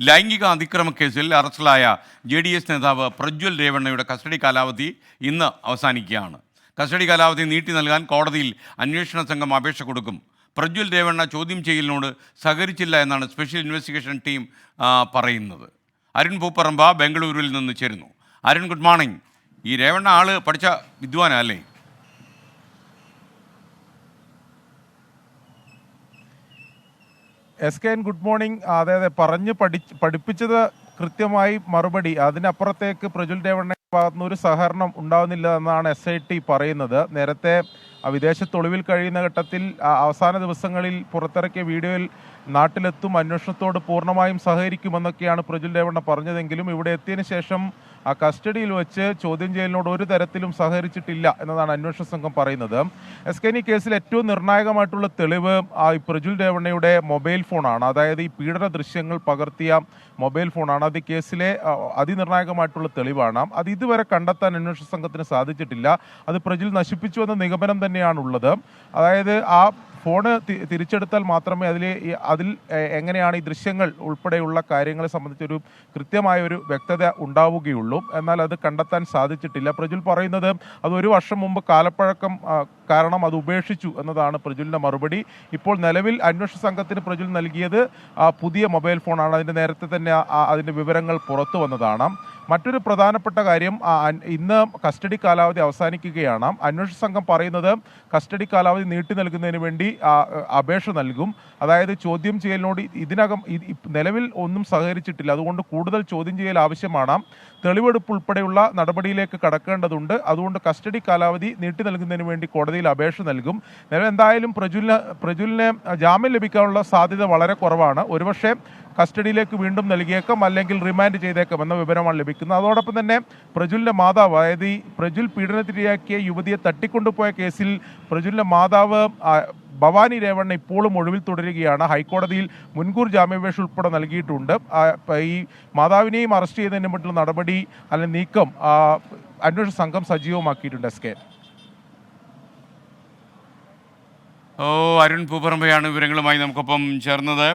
ലൈംഗിക അതിക്രമ കേസിൽ അറസ്റ്റിലായ JDS നേതാവ് പ്രജ്വൽ രേവണ്ണയുടെ കസ്റ്റഡി കാലാവധി ഇന്ന് അവസാനിക്കുകയാണ്. കസ്റ്റഡി കാലാവധി നീട്ടി നൽകാൻ കോടതിയിൽ അന്വേഷണ സംഘം അപേക്ഷ കൊടുക്കും. പ്രജ്വൽ രേവണ്ണ ചോദ്യം ചെയ്യലിനോട് സഹകരിച്ചില്ല എന്നാണ് സ്പെഷ്യൽ ഇൻവെസ്റ്റിഗേഷൻ ടീം പറയുന്നത്. അരുൺ പൂപ്പറമ്പ ബംഗളൂരുവിൽ നിന്ന് ചേരുന്നു. Arun, good morning. ഈ രേവണ്ണ ആള് പഠിച്ച വിദ്വാനല്ലേ? SKN good morning. അതെ, പഠിപ്പിച്ചത് കൃത്യമായി മറുപടി. അതിനപ്പുറത്തേക്ക് പ്രജ്വൽ രേവണ്ണയുടെ ഭാഗത്തുനിന്ന് ഒരു സഹകരണം ഉണ്ടാകുന്നില്ല എന്നാണ് SIT പറയുന്നത്. നേരത്തെ വിദേശത്ത് ഒളിവിൽ കഴിയുന്ന ഘട്ടത്തിൽ അവസാന ദിവസങ്ങളിൽ പുറത്തിറക്കിയ വീഡിയോയിൽ നാട്ടിലെത്തും, അന്വേഷണത്തോട് പൂർണ്ണമായും സഹകരിക്കുമെന്നൊക്കെയാണ് പ്രജ്വൽ രേവണ്ണ പറഞ്ഞതെങ്കിലും ഇവിടെ എത്തിയതിനു ശേഷം കസ്റ്റഡിയിൽ വെച്ച് ചോദ്യം ചെയ്യലിനോട് ഒരു തരത്തിലും സഹകരിച്ചിട്ടില്ല എന്നതാണ് അന്വേഷണ സംഘം പറയുന്നത്. SKN ഈ കേസിൽ ഏറ്റവും നിർണായകമായിട്ടുള്ള തെളിവ് പ്രജ്വൽ രേവണ്ണയുടെ മൊബൈൽ ഫോണാണ്. അതായത് ഈ പീഡന ദൃശ്യങ്ങൾ പകർത്തിയ മൊബൈൽ ഫോണാണ്. അത് കേസിലെ അതിനിർണായകമായിട്ടുള്ള തെളിവാണ്. അത് ഇതുവരെ കണ്ടെത്താൻ അന്വേഷണ സംഘത്തിന് സാധിച്ചിട്ടില്ല. അത് പ്രജ്വൽ നശിപ്പിച്ചു എന്ന നിഗമനം തന്നെയാണുള്ളത്. അതായത് ആ ഫോണ് തിരിച്ചെടുത്താൽ മാത്രമേ അതിൽ എങ്ങനെയാണ് ഈ ദൃശ്യങ്ങൾ ഉൾപ്പെടെയുള്ള കാര്യങ്ങളെ സംബന്ധിച്ചൊരു കൃത്യമായ ഒരു വ്യക്തത ഉണ്ടാവുകയുള്ളൂ. എന്നാൽ അത് കണ്ടെത്താൻ സാധിച്ചിട്ടില്ല. പ്രജ്വൽ പറയുന്നത് അത് 1 വർഷം മുമ്പ് കാലപ്പഴക്കം കാരണം അത് ഉപേക്ഷിച്ചു എന്നതാണ് പ്രജ്വലിൻ്റെ മറുപടി. ഇപ്പോൾ നിലവിൽ അന്വേഷണ സംഘത്തിന് പ്രജ്വൽ നൽകിയത് പുതിയ മൊബൈൽ ഫോണാണ്. അതിൻ്റെ നേരത്തെ തന്നെ അതിൻ്റെ വിവരങ്ങൾ പുറത്തു വന്നതാണ്. മറ്റൊരു പ്രധാനപ്പെട്ട കാര്യം, ഇന്ന് കസ്റ്റഡി കാലാവധി അവസാനിക്കുകയാണ്. അന്വേഷണ സംഘം പറയുന്നത് കസ്റ്റഡി കാലാവധി നീട്ടി നൽകുന്നതിന് വേണ്ടി അപേക്ഷ നൽകും. അതായത് ചോദ്യം ചെയ്യലിനോട് ഇതിനകം നിലവിൽ ഒന്നും സഹകരിച്ചിട്ടില്ല. അതുകൊണ്ട് കൂടുതൽ ചോദ്യം ചെയ്യൽ ആവശ്യമാണ്. തെളിവെടുപ്പ് ഉൾപ്പെടെയുള്ള നടപടിയിലേക്ക് കടക്കേണ്ടതുണ്ട്. അതുകൊണ്ട് കസ്റ്റഡി കാലാവധി നീട്ടി നൽകുന്നതിന് വേണ്ടി കോടതിയിൽ അപേക്ഷ നൽകും. എന്തായാലും പ്രജ്വലിന് ജാമ്യം ലഭിക്കാനുള്ള സാധ്യത വളരെ കുറവാണ്. ഒരുപക്ഷെ കസ്റ്റഡിയിലേക്ക് വീണ്ടും നൽകിയേക്കാം, അല്ലെങ്കിൽ റിമാൻഡ് ചെയ്തേക്കാം എന്ന വിവരമാണ് ലഭിക്കുന്നത്. അതോടൊപ്പം തന്നെ പ്രജ്വലിൻ്റെ മാതാവ്, അതായത് ഈ പ്രജ്വൽ പീഡനത്തിനിരയാക്കിയ യുവതിയെ തട്ടിക്കൊണ്ടുപോയ കേസിൽ പ്രജ്വലിൻ്റെ മാതാവ് ഭവാനി രേവണ്ണ ഇപ്പോഴും ഒഴിവിൽ തുടരുകയാണ്. ഹൈക്കോടതിയിൽ മുൻകൂർ ജാമ്യാപേക്ഷ ഉൾപ്പെടെ നൽകിയിട്ടുണ്ട്. ഈ മാതാവിനെയും അറസ്റ്റ് ചെയ്യുന്നതിന് വേണ്ടിയുള്ള നടപടി അല്ലെങ്കിൽ നീക്കം അന്വേഷണ സംഘം സജീവമാക്കിയിട്ടുണ്ട്. SK. അരുൺ പൂപ്പറമ്പയാണ് വിവരങ്ങളുമായി നമുക്കൊപ്പം ചേർന്നത്.